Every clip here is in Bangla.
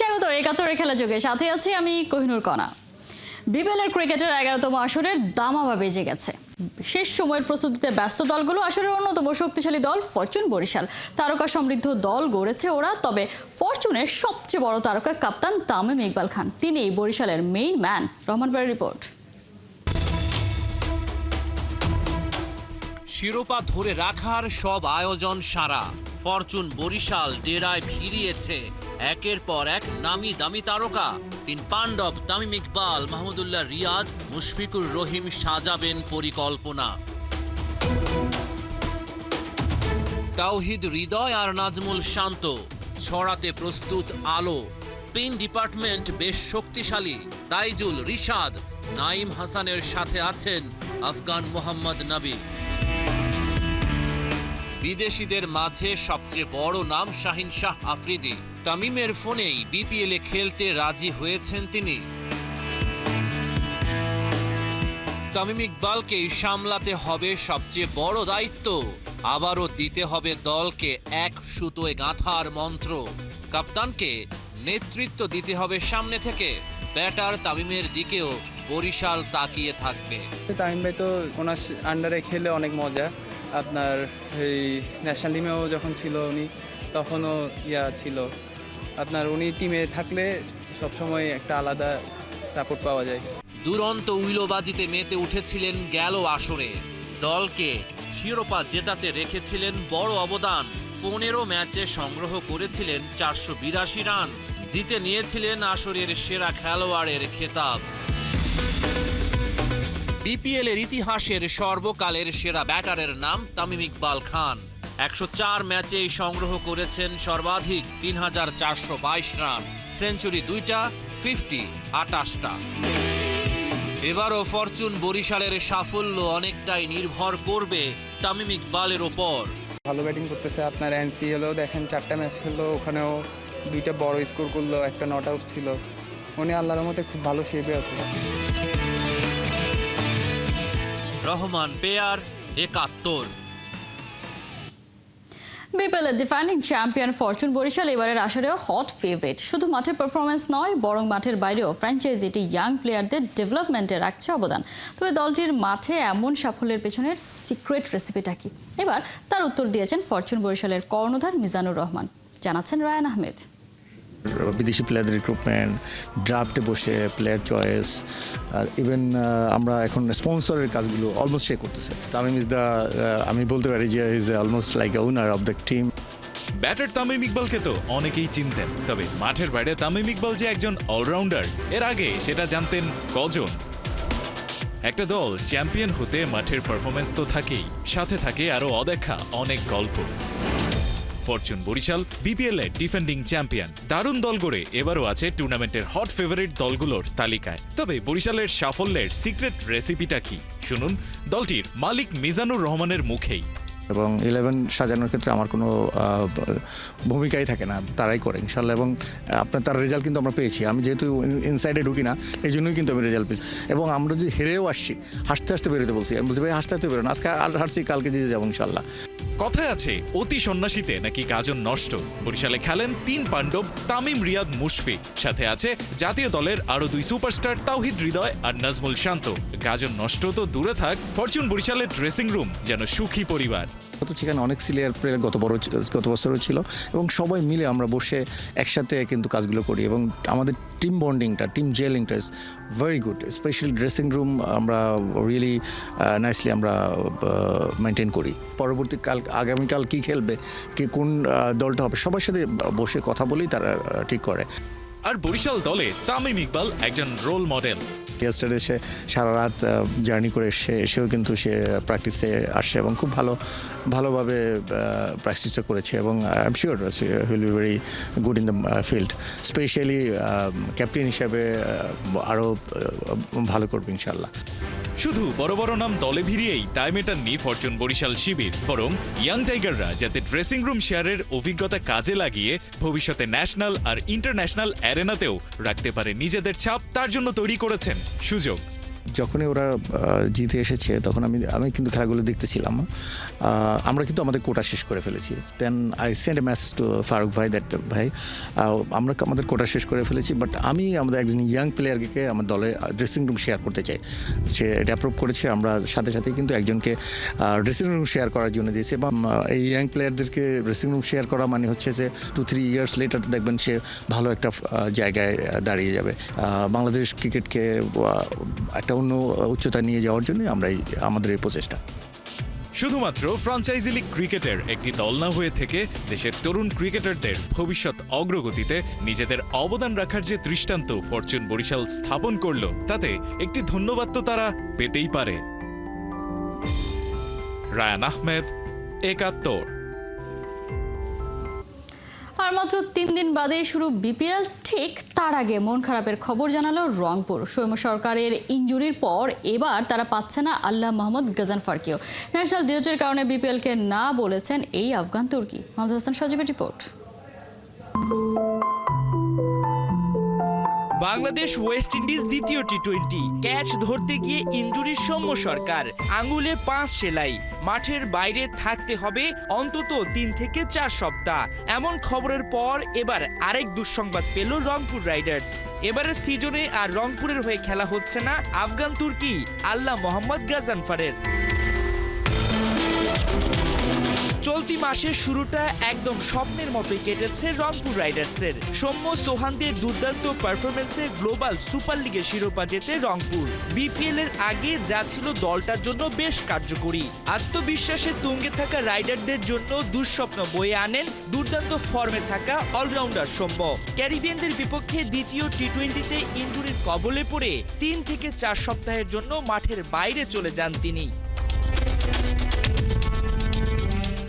স্বাগত একাত্তরের খেলা যোগে, সাথে আছি আমি কোহিনুর কণা। বিপিএলের ক্রিকেটের 11তম আসরের দামামা বেজে গেছে। শেষ সময়ের প্রস্তুতিতে ব্যস্ত দলগুলো। আসরের অন্যতম শক্তিশালী দল ফরচুন বরিশাল, তারকা সমৃদ্ধ দল গড়েছে ওরা। তবে ফরচুনের সবচেয়ে বড় তারকা কাপ্তান তামিম ইকবাল খান, তিনি বরিশালের মেইন ম্যান। রহমান ভাইয়ের রিপোর্ট। শিরোপা ধরে রাখার সব আয়োজন সারা। ফরচুন বরিশাল ডেরায় ফিরিয়েছে একের পর এক নামি দামি তারকা। তিন পাণ্ডব তামিম ইকবাল, মাহমুদুল্লাহ রিয়াদ, মুশফিকুর রহিম সাজাবেন পরিকল্পনা। তাওহিদ হৃদয় আর নাজমুল শান্ত ছড়াতে প্রস্তুত আলো। স্পিন ডিপার্টমেন্ট বেশ শক্তিশালী। তাইজুল, রিশাদ, নাইম হাসানের সাথে আছেন আফগান মোহাম্মদ নবী। বিদেশিদের মাঝে সবচেয়ে বড় নাম শাহিন শাহ আফ্রিদি। তামিমের ফোনেই বিপিএলে খেলতে রাজি হয়েছেন তিনি। তামিম ইকবালকেই সামলাতে হবে সবচেয়ে বড় দায়িত্ব। আবারও দিতে হবে দলকে এক সুতোয় গাঁথার মন্ত্র। কাপ্তানকে নেতৃত্ব দিতে হবে সামনে থেকে। ব্যাটার তামিমের দিকেও বরিশাল তাকিয়ে থাকবে। তামিম ভাই তো ওনার আন্ডারে খেলে অনেক মজা। আপনার এই ন্যাশনাল টিমেও যখন ছিল উনি, তখনও ছিল আপনার, উনি টিমে থাকলে সবসময় একটা আলাদা সাপোর্ট পাওয়া যায়। দুরন্ত উইলোবাজিতে মেতে উঠেছিলেন গেল আসরে। দলকে শিরোপা জেতাতে রেখেছিলেন বড় অবদান। 15 ম্যাচে সংগ্রহ করেছিলেন 482 রান। জিতে নিয়েছিলেন আসরের সেরা খেলোয়াড়ের খেতাব। বিপিএলের ইতিহাসের সর্বকালের সেরা ব্যাটারের নাম তামিম ইকবাল খান। 104 ম্যাচেই সংগ্রহ করেছেন সর্বাধিক 3422 রান। সেঞ্চুরি 2টা, 50 28টা। এবারও ফরচুন বরিশালের সাফল্য অনেকটাই নির্ভর করবে তামিম ইকবালের ওপর। ভালো ব্যাটিং করতেছে। আপনার এনসিএলও দেখেন 4টা ম্যাচ খেললো, ওখানেও 2টা বড় স্কোর করলো, একটা নট আউট ছিল। উনি আল্লাহর মতে খুব ভালো শেপে আছে। রহমান পেয়ার, 71। বিপিএলের ডিফেন্ডিং চ্যাম্পিয়ন ফরচুন বরিশাল এবারের আসরেও হট ফেভারিট। শুধু মাঠের পারফরমেন্স নয়, বরং মাঠের বাইরেও ফ্র্যাঞ্চাইজিটি ইয়াং প্লেয়ারদের ডেভেলপমেন্টে রাখছে অবদান। তবে দলটির মাঠে এমন সাফল্যের পেছনের সিক্রেট রেসিপিটা কি? এবার তার উত্তর দিয়েছেন ফরচুন বরিশালের কর্ণধার মিজানুর রহমান। জানাচ্ছেন রায়ান আহমেদ। বিদেশি প্লেয়ারদের রিক্রুটমেন্ট, ড্রাফটে বসে প্লেয়ার চয়েস, ইভেন আমরা এখন স্পন্সরের কাজগুলো অলমোস্ট সে করতেছে। তামিম ইজ দ্য, আমি বলতে পারি যে is almost like a owner of the team. Batter Tamim ইকবালকে তো অনেকেই চিনতেন, তবে মাঠের বাইরে তামিম ইকবাল যে একজন অলরাউন্ডার এর আগে সেটা জানতেন কজন? একটা দল চ্যাম্পিয়ন হতে মাঠের পারফরমেন্স তো থাকেই, সাথে থাকে আরও অদেখা অনেক গল্প। ফরচুন বরিশাল বিপিএল এর ডিফেন্ডিং চ্যাম্পিয়ন। দারুণ দল গড়ে এবারও আছে টুর্নামেন্টের হট ফেভারিট দলগুলোর তালিকায়। তবে বরিশালের সাফল্যের সিক্রেট রেসিপিটা কি? শুনুন দলটির মালিক মিজানুর রহমানের মুখেই। এবং 11 সাজানোর ক্ষেত্রে আমার কোনো ভূমিকাই থাকে না, তারাই করে ইনশাল্লাহ। এবং আপনার তার রেজাল্ট কিন্তু আমরা পেয়েছি। আমি যেহেতু ইনসাইডে ঢুকি না, এই জন্যই কিন্তু আমি রেজাল্ট পেয়েছি। এবং আমরা যদি হেরেও আসছি, হাসতে হাসতে বেরোতে বলছি। আমি বলছি ভাই হাসতে হাসতে বেরোন, আজকে আর হারছি, কালকে জিতে যাবো ইনশাল্লাহ। কথায় আছে অতি সন্ন্যাসীতে নাকি গাজন নষ্ট। বরিশালে খেলেন 3 পাণ্ডব তামিম, রিয়াদ, মুশফিক। সাথে আছে জাতীয় দলের আরো 2 সুপারস্টার তাওহিদ হৃদয় আর নাজমুল শান্ত। গাজন নষ্ট তো দূরে থাক, ফরচুন বরিশালের ড্রেসিং রুম যেন সুখী পরিবার। তো সেখানে অনেক সিনিয়র প্লেয়ার গত বছরও ছিল, এবং সবাই মিলে আমরা বসে একসাথে কিন্তু কাজগুলো করি। এবং আমাদের টিম বন্ডিংটা, টিম জেলিংটা is very good. Specially dressing room আমরা রিয়েলি নাইসলি আমরা মেনটেন করি। আগামীকাল কী খেলবে, কে কোন দলটা হবে, সবার সাথে বসে কথা বলেই তারা ঠিক করে। আর বরিশাল দলে তামিম ইকবাল একজন রোল মডেল। ইয়েস্টারডে সে সারা রাত জার্নি করে এসেও কিন্তু সে প্র্যাকটিসে আসছে এবং খুব ভালোভাবে প্র্যাকটিসটা করেছে। এবং I am sure wheel be very good in the field. Specially captain হিসাবে আরও ভালো করবে ইনশাল্লাহ। শুধু বড় বড় নাম দলে ভিড়িয়েই দায় মেটাননি ফরচুন বরিশাল শিবির, বরং ইয়াং টাইগাররা যাতে ড্রেসিং রুম শেয়ারের অভিজ্ঞতা কাজে লাগিয়ে ভবিষ্যতে ন্যাশনাল আর ইন্টারন্যাশনাল অ্যারেনাতেও রাখতে পারে নিজেদের ছাপ, তার জন্য তৈরি করেছেন সুযোগ। যখনই ওরা জিতে এসেছে তখন আমি কিন্তু খেলাগুলো দেখতেছিলাম। আমরা কিন্তু আমাদের কোটা শেষ করে ফেলেছি। Then I send a message to Farooq ভাই দ্যাট ভাই আমরা আমাদের কোটা শেষ করে ফেলেছি, বাট আমি আমাদের একজন ইয়াং প্লেয়ারকে আমার দলে ড্রেসিং রুম শেয়ার করতে চাই। সে এটা অ্যাপ্রুভ করেছে। আমরা সাথে সাথেই কিন্তু একজনকে ড্রেসিং রুম শেয়ার করার জন্য দিয়েছি, এবং এই ইয়াং প্লেয়ারদেরকে ড্রেসিং রুম শেয়ার করা মানে হচ্ছে যে 2-3 ইয়ার্স লেটার দেখবেন সে ভালো একটা জায়গায় দাঁড়িয়ে যাবে। বাংলাদেশ ক্রিকেটকে একটা অন্য উচ্চতায় নিয়ে যাওয়ার জন্য আমাদের এই প্রচেষ্টা। শুধুমাত্র ফ্র্যাঞ্চাইজি লিগ ক্রিকেটের একটি দল না হয়ে থেকে দেশের তরুণ ক্রিকেটারদের ভবিষ্যৎ অগ্রগতিতে নিজেদের অবদান রাখার যে দৃষ্টান্ত ফরচুন বরিশাল স্থাপন করলো, তাতে একটি ধন্যবাদ তো তারা পেতেই পারে। রায়ান আহমেদ, ৭১। আর মাত্র 3 দিন বাদেই শুরু বিপিএল। ঠিক তার আগে মন খারাপের খবর জানালো রংপুর। সৌম্য সরকারের ইনজুরির পর এবার তারা পাচ্ছে না আল্লাহ মোহাম্মদ গাজানফারকেও। ন্যাশনাল ডিউটির কারণে বিপিএলকে না বলেছেন এই আফগান তুর্কি। মোহাম্মদ হাসান সজীবের রিপোর্ট। বাংলাদেশ ওয়েস্ট ইন্ডিজ দ্বিতীয় টি-20 ক্যাচ ধরতে গিয়ে ইনজুরি সৌম্য সরকার, আঙুলে 5 সেলাই, মাঠের বাইরে থাকতে হবে অন্তত 3 থেকে 4 সপ্তাহ। এমন খবরের পর এবার আরেক দুঃসংবাদ পেল রংপুর রাইডার্স। এবারের সিজনে আর রংপুরের হয়ে খেলা হচ্ছে না আফগান তুর্কি আল্লাহ মোহাম্মদ গাজানফারের। চলতি মাসের শুরুটা একদম স্বপ্নের মতোই কেটেছে রংপুর রাইডার্সের। সৌম্য সোহানদের দুর্দান্ত পারফরমেন্সে গ্লোবাল সুপার লিগের শিরোপা জেতে রংপুর। বিপিএল এর আগে যা ছিল দলটার জন্য বেশ কার্যকরী। আত্মবিশ্বাসে তুঙ্গে থাকা রাইডারদের জন্য দুঃস্বপ্ন বয়ে আনেন দুর্দান্ত ফর্মে থাকা অলরাউন্ডার সৌম্য। ক্যারিবিয়ানদের বিপক্ষে দ্বিতীয় টি-20তে ইনজুরির কবলে পড়ে 3 থেকে 4 সপ্তাহের জন্য মাঠের বাইরে চলে যান তিনি।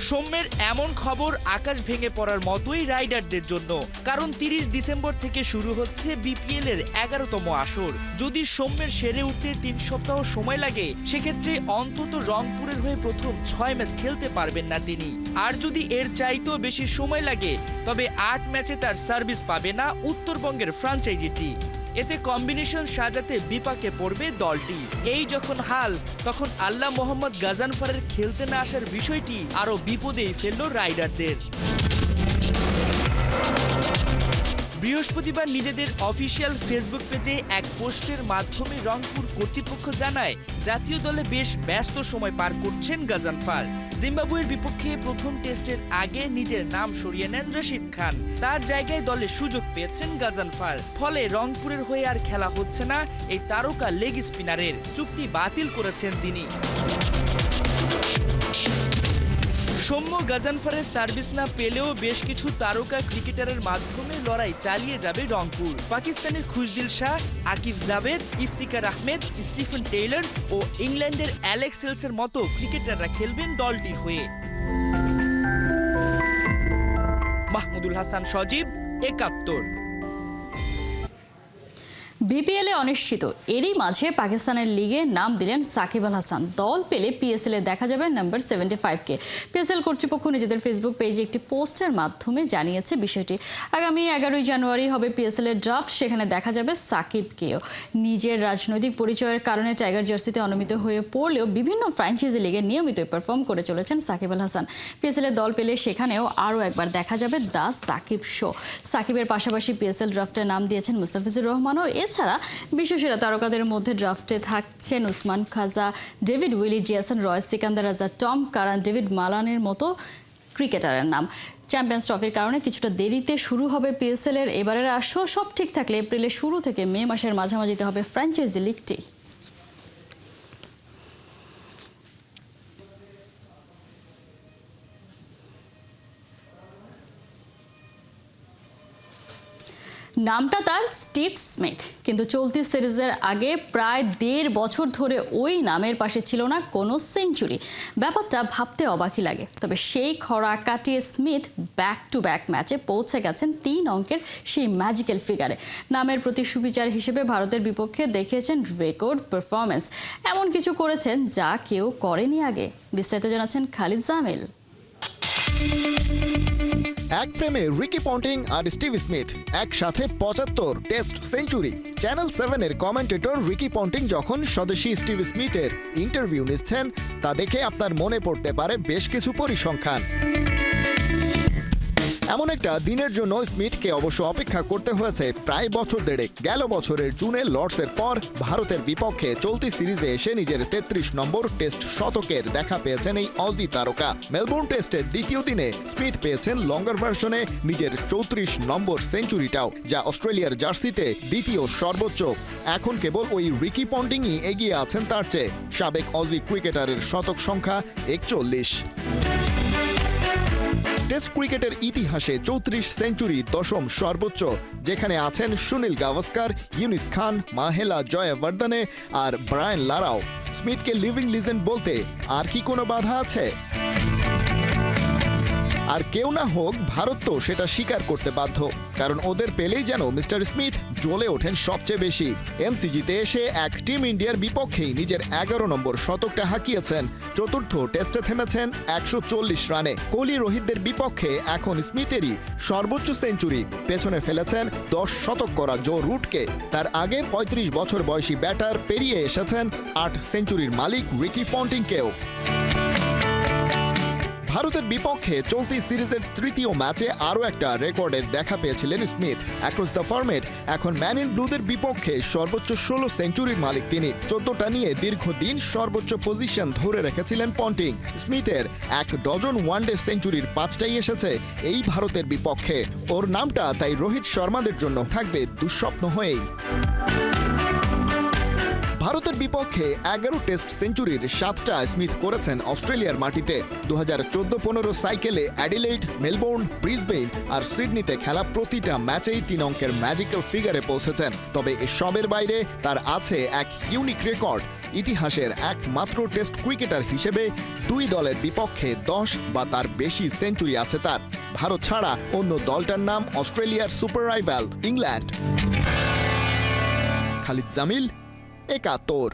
সৌম্যের এমন খবর আকাশ ভেঙে পড়ার মতোই রাইডারদের জন্য, কারণ 30 ডিসেম্বর থেকে শুরু হচ্ছে বিপিএল এর 11তম আসর। যদি সৌম্যের সেরে উঠতে 3 সপ্তাহ সময় লাগে, সেক্ষেত্রে অন্তত রংপুরের হয়ে প্রথম 6 ম্যাচ খেলতে পারবেন না তিনি। আর যদি এর চাইতেও বেশি সময় লাগে, তবে 8 ম্যাচে তার সার্ভিস পাবে না উত্তরবঙ্গের ফ্র্যাঞ্চাইজিটি। এতে কম্বিনেশন সাজাতে বিপাকে পড়বে দলটি। এই যখন হাল, তখন আল্লাহ মোহাম্মদ গাজানফারের খেলতে না আসার বিষয়টি আরো বিপদেই ফেলল রাইডারদের। বৃহস্পতিবার নিজেদের অফিসিয়াল ফেসবুক পেজে এক পোস্টের মাধ্যমে রংপুর কর্তৃপক্ষ জানায়, জাতীয় দলে বেশ ব্যস্ত সময় পার করছেন গাজানফার। জিম্বাবুয়ের বিপক্ষে প্রথম টেস্টের আগে নিজের নাম সরিয়ে নেন রশিদ খান। তার জায়গায় দলে সুযোগ পেয়েছেন গাজানফার। ফলে রংপুরের হয়ে আর খেলা হচ্ছে না এই তারকা লেগ স্পিনারের। চুক্তি বাতিল করেছেন তিনি। সৌম্য গাজানফারের সার্ভিস না পেলেও বেশ কিছু তারকা ক্রিকেটারের মাধ্যমে লড়াই চালিয়ে যাবে রংপুর। পাকিস্তানের খুশদিল শাহ, আকিব জাভেদ, ইফতিকার আহমেদ, স্টিফেন টেইলর ও ইংল্যান্ডের অ্যালেক্স হেলসের মতো ক্রিকেটাররা খেলবেন দলটির হয়ে। মাহমুদুল হাসান সজীব, ৭১। বিপিএলে অনিশ্চিত, এরই মাঝে পাকিস্তানের লিগে নাম দিলেন সাকিব আল হাসান। দল পেলে পিএসএল এ দেখা যাবে নাম্বার 75-কে। পিএসএল কর্তৃপক্ষ নিজেদের ফেসবুক পেজে একটি পোস্টের মাধ্যমে জানিয়েছে বিষয়টি। আগামী 11 জানুয়ারি হবে পিএসএল এর ড্রাফট, সেখানে দেখা যাবে সাকিবকেও। নিজের রাজনৈতিক পরিচয়ের কারণে টাইগার জার্সিতে অনিয়মিত হয়ে পড়লেও বিভিন্ন ফ্র্যাঞ্চাইজি লিগে নিয়মিত পারফর্ম করে চলেছেন সাকিব আল হাসান। পিএসএল এর দল পেলে সেখানেও আরও একবার দেখা যাবে দ্য সাকিব শো। সাকিবের পাশাপাশি পিএসএল ড্রাফটে নাম দিয়েছেন মুস্তাফিজুর রহমানও। এছাড়া বিশ্বসেরা তারকাদের মধ্যে ড্রাফটে থাকছেন Usman Khawaja, David Willey, Jason Roy, Sikandar Raza, Tom কারান, ডেভিড মালানের মতো ক্রিকেটারের নাম। চ্যাম্পিয়ন্স ট্রফির কারণে কিছুটা দেরিতে শুরু হবে পিএসএল এর এবারের আসর। সব ঠিক থাকলে এপ্রিলের শুরু থেকে মে মাসের মাঝামাঝিতে হবে ফ্র্যাঞ্চাইজি লিগটি। নামটা তার স্টিভ স্মিথ, কিন্তু চলতি সিরিজের আগে প্রায় 1.5 বছর ধরে ওই নামের পাশে ছিল না কোনো সেঞ্চুরি। ব্যাপারটা ভাবতে অবাকই লাগে। তবে সেই খরা কাটিয়ে স্মিথ ব্যাক টু ব্যাক ম্যাচে পৌঁছে গেছেন 3 অঙ্কের সেই ম্যাজিক্যাল ফিগারে। নামের প্রতি সুবিচার হিসেবে ভারতের বিপক্ষে দেখিয়েছেন রেকর্ড পারফরমেন্স। এমন কিছু করেছেন যা কেউ করেনি আগে। বিস্তারিত জানাচ্ছেন খালিদ জামিল। এক ফ্রেমে রিকি পন্টিং আর স্টিভ স্মিথ একসাথে ৭৫ টেস্ট সেঞ্চুরি। চ্যানেল 7-এর কমেন্টেটর রিকি পন্টিং যখন স্বদেশী স্টিভ স্মিথের ইন্টারভিউ নিচ্ছেন তা দেখে আপনার মনে পড়তে পারে বেশ কিছু পরিসংখ্যান। এমন একটা দিনের জন্য স্মিথকে অবশ্য অপেক্ষা করতে হয়েছে প্রায় বছর দেড়েক। গেল বছরের জুনে লর্ডসের পর ভারতের বিপক্ষে চলতি সিরিজে এসে নিজের ৩৩ নম্বর টেস্ট শতকের দেখা পেয়েছেন এই অজি তারকা। মেলবোর্ন টেস্টের দ্বিতীয় দিনে স্মিথ পেয়েছেন লঙ্গার ভার্সনে নিজের ৩৪ নম্বর সেঞ্চুরিটাও, যা অস্ট্রেলিয়ার জার্সিতে দ্বিতীয় সর্বোচ্চ। এখন কেবল ওই রিকি পন্টিংই এগিয়ে আছেন তার চেয়ে। সাবেক অজি ক্রিকেটারের শতক সংখ্যা ৪১। টেস্ট ক্রিকেটের ইতিহাসে ৩৪ সেঞ্চুরি দশম সর্বোচ্চ, যেখানে আছেন সুনীল গাভাস্কার, ইউনিস খান, মাহেলা জয়াবর্ধনে আর ব্রায়ান লারাও। স্মিথকে লিভিং লিজেন্ড বলতে আর কি কোনো বাধা আছে? আর কেউ না হোক, ভারত তো সেটা স্বীকার করতে বাধ্য, কারণ ওদের পেলেই যেন মিস্টার স্মিথ জ্বলে ওঠেন সবচেয়ে বেশি। এমসিজিতে এসে এক টিম ইন্ডিয়ার বিপক্ষেই নিজের ১১ নম্বর শতকটা হাঁকিয়েছেন। চতুর্থ টেস্টে থেমেছেন ১৪০ রানে। কোহলি রোহিতদের বিপক্ষে এখন স্মিথেরই সর্বোচ্চ সেঞ্চুরি। পেছনে ফেলেছেন ১০ শতক করা জো রুটকে। তার আগে ৩৫ বছর বয়সী ব্যাটার পেরিয়ে এসেছেন ৮ সেঞ্চুরির মালিক রিকি পন্টিংকেও। ভারতের বিপক্ষে চলতি সিরিজের তৃতীয় ম্যাচে আরও একটা রেকর্ডের দেখা পেয়েছিলেন স্মিথ। অ্যাক্রস দ্য ফরম্যাট এখন ম্যান ইন ব্লুদের বিপক্ষে সর্বোচ্চ ১৬ সেঞ্চুরির মালিক তিনি। ১৪টা নিয়ে দীর্ঘদিন সর্বোচ্চ পজিশন ধরে রেখেছিলেন পন্টিং। স্মিথের ১ ডজন ওয়ানডে সেঞ্চুরির ৫টাই এসেছে এই ভারতের বিপক্ষে। ওর নামটা তাই রোহিত শর্মাদের জন্য থাকবে দুঃস্বপ্ন হয়েই। ভারতের বিপক্ষে ১১ টেস্ট সেঞ্চুরির ৭টা স্মিথ করেছেন অস্ট্রেলিয়ার মাটিতে। ২০১৪-১৫ সাইকেলে অ্যাডিলেইড, মেলবোর্ন, ব্রিসবেন আর সিডনিতে খেলা প্রতিটা ম্যাচেই ৩ অঙ্কের ম্যাজিক্যাল ফিগারে পৌঁছেছেন। তবে এসবের বাইরে তার আছে এক ইউনিক রেকর্ড। ইতিহাসের একমাত্র টেস্ট ক্রিকেটার হিসেবে ২ দলের বিপক্ষে ১০ বা তার বেশি সেঞ্চুরি আছে তার। ভারত ছাড়া অন্য দলটার নাম অস্ট্রেলিয়ার super rival England. Khalid Jamil, একাত্তর।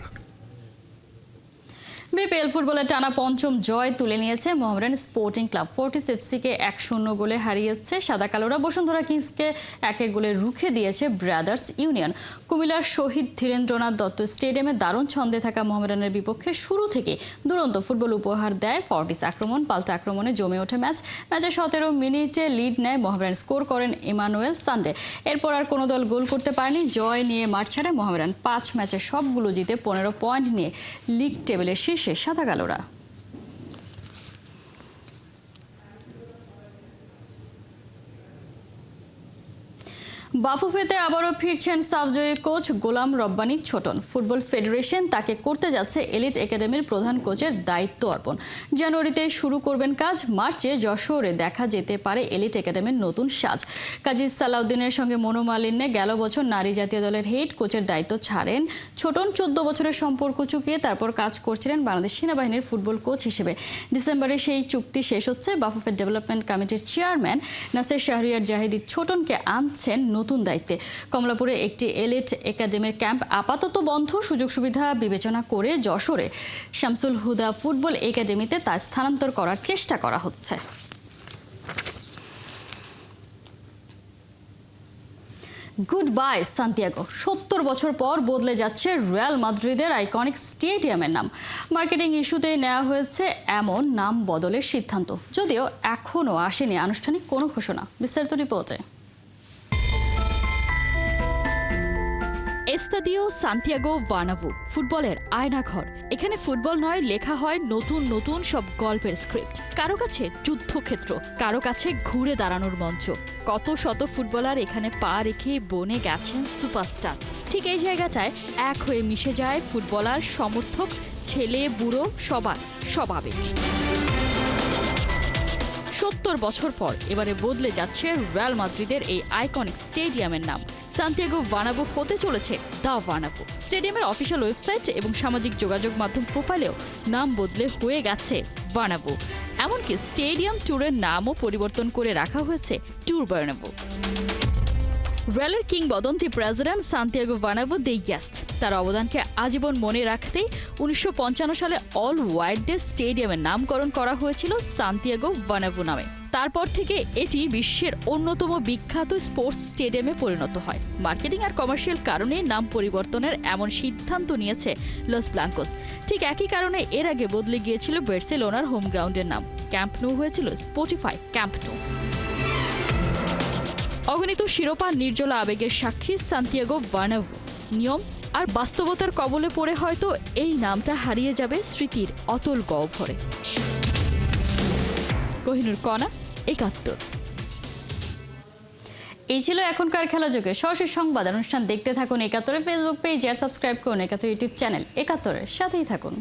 বিপিএল ফুটবলের টানা পঞ্চম জয় তুলে নিয়েছে মোহামেডান স্পোর্টিং ক্লাব। ফোর্টিস এফসিকে ১-০ গোলে হারিয়েছে সাদা কালোরা। বসুন্ধরা কিংসকে ১-১ গোলে রুখে দিয়েছে ব্রাদার্স ইউনিয়ন। কুমিল্লার শহীদ ধীরেন্দ্রনাথ দত্ত স্টেডিয়ামে দারুণ ছন্দে থাকা মোহামেডানের বিপক্ষে শুরু থেকে দুরন্ত ফুটবল উপহার দেয় ফোর্টিস। আক্রমণ পাল্টা আক্রমণে জমে ওঠে ম্যাচে ১৭ মিনিটে লিড নেয় মোহামেডান। স্কোর করেন ইমানুয়েল সানডে। এরপর আর কোনো দল গোল করতে পারেনি। জয় নিয়ে মাঠ ছাড়ে মোহামেডান। ৫ ম্যাচে সবগুলো জিতে ১৫ পয়েন্ট নিয়ে লিগ টেবিলের শীর্ষে সাদা কালোরা। বাফুফেতে আবারও ফিরছেন সাফজয়ী coach Golam Rabbani Chhoton. Football federation তাকে করতে যাচ্ছে এলিট একাডেমির প্রধান কোচের দায়িত্ব অর্পণ। জানুয়ারিতে শুরু করবেন কাজ। মার্চে যশোরে দেখা যেতে পারে এলিট একাডেমির নতুন সাজ। কাজী সালাউদ্দিনের সঙ্গে মনোমালিন্যে গেল বছর নারী জাতীয় দলের হেড কোচের দায়িত্ব ছাড়েন ছোটন। ১৪ বছরের সম্পর্ক চুকিয়ে তারপর কাজ করছিলেন বাংলাদেশ সেনাবাহিনীর ফুটবল কোচ হিসেবে। ডিসেম্বরে সেই চুক্তি শেষ হচ্ছে। বাফুফের ডেভেলপমেন্ট কমিটির চেয়ারম্যান নাসির শাহরিয়ার জাহিদি ছোটনকে আনছেন নতুন দায়িত্বে। কমলাপুরে একটি এলিট একাডেমির ক্যাম্প আপাতত বন্ধ। সুযোগ সুবিধা বিবেচনা করে যশোরে শামসুল হুদা ফুটবল একাডেমিতে তা স্থানান্তর করার চেষ্টা করা হচ্ছে। Good bye Santiago. ৭০ বছর পর বদলে যাচ্ছে রিয়াল মাদ্রিদের আইকনিক স্টেডিয়ামের নাম। মার্কেটিং ইস্যুতে নেওয়া হয়েছে এমন নাম বদলের সিদ্ধান্ত, যদিও এখনও আসেনি আনুষ্ঠানিক কোনো ঘোষণা। বিস্তারিত রিপোর্টে। এস্তাদিও সান্তিয়াগো বার্নাবু ফুটবলের আয়নাঘর। এখানে ফুটবল নয়, লেখা হয় নতুন নতুন সব গল্পের স্ক্রিপ্ট। কারো কাছে যুদ্ধক্ষেত্র, কারো কাছে ঘুরে দাঁড়ানোর মঞ্চ। কত শত ফুটবলার এখানে পা রেখে বনে গেছেন সুপারস্টার। ঠিক এই জায়গাটায় এক হয়ে মিশে যায় ফুটবলার, সমর্থক, ছেলে বুড়ো সব আবেগ। ৭০ বছর পর এবারে বদলে যাচ্ছে রিয়াল মাদ্রিদের এই আইকনিক স্টেডিয়ামের নাম। সান্তিয়াগো বার্নাবু হতে চলেছে দ্য বার্নাবু। স্টেডিয়ামের অফিসিয়াল ওয়েবসাইট এবং সামাজিক যোগাযোগ মাধ্যম প্রোফাইলেও নাম বদলে হয়ে গেছে বার্নাবু। এমনকি স্টেডিয়াম ট্যুরের নামও পরিবর্তন করে রাখা হয়েছে ট্যুর বার্নাবু। রিয়ালের কিংবদন্তি president Santiago Bernabéu the guest. তার অবদানকে আজীবন মনে রাখতেই ১৯৫৫ সালে অল হোয়াইটদের স্টেডিয়ামের নামকরণ করা হয়েছিল সান্তিয়াগো বার্নাবু নামে। তারপর থেকে এটি বিশ্বের অন্যতম বিখ্যাত স্পোর্টস স্টেডিয়ামে পরিণত হয়। মার্কেটিং আর কমার্শিয়াল কারণে নাম পরিবর্তনের এমন সিদ্ধান্ত নিয়েছে লস ব্লাঙ্কোস। ঠিক একই কারণে এর আগে বদলে গিয়েছিল বার্সেলোনার হোম গ্রাউন্ডের নাম। ক্যাম্প ন্যু হয়েছিল স্পটিফাই ক্যাম্প ন্যু। অগণিত শিরোপা নির্জলা আবেগের সাক্ষী সান্তিয়াগো বার্নাব্যু। নিয়ম আর বাস্তবতার কবলে পড়ে হয়তো এই নামটা হারিয়ে যাবে স্মৃতির অতল গহ্বরে। কোহিনুর কণা, ৭১। এই ছিল এখনকার খেলা যুগে সরাসরি সংবাদ অনুষ্ঠান দেখতে থাকুন ৭১ ফেসবুক পেজ আর সাবস্ক্রাইব করুন ৭১ ইউটিউব চ্যানেল। ৭১-এর সাথেই থাকুন।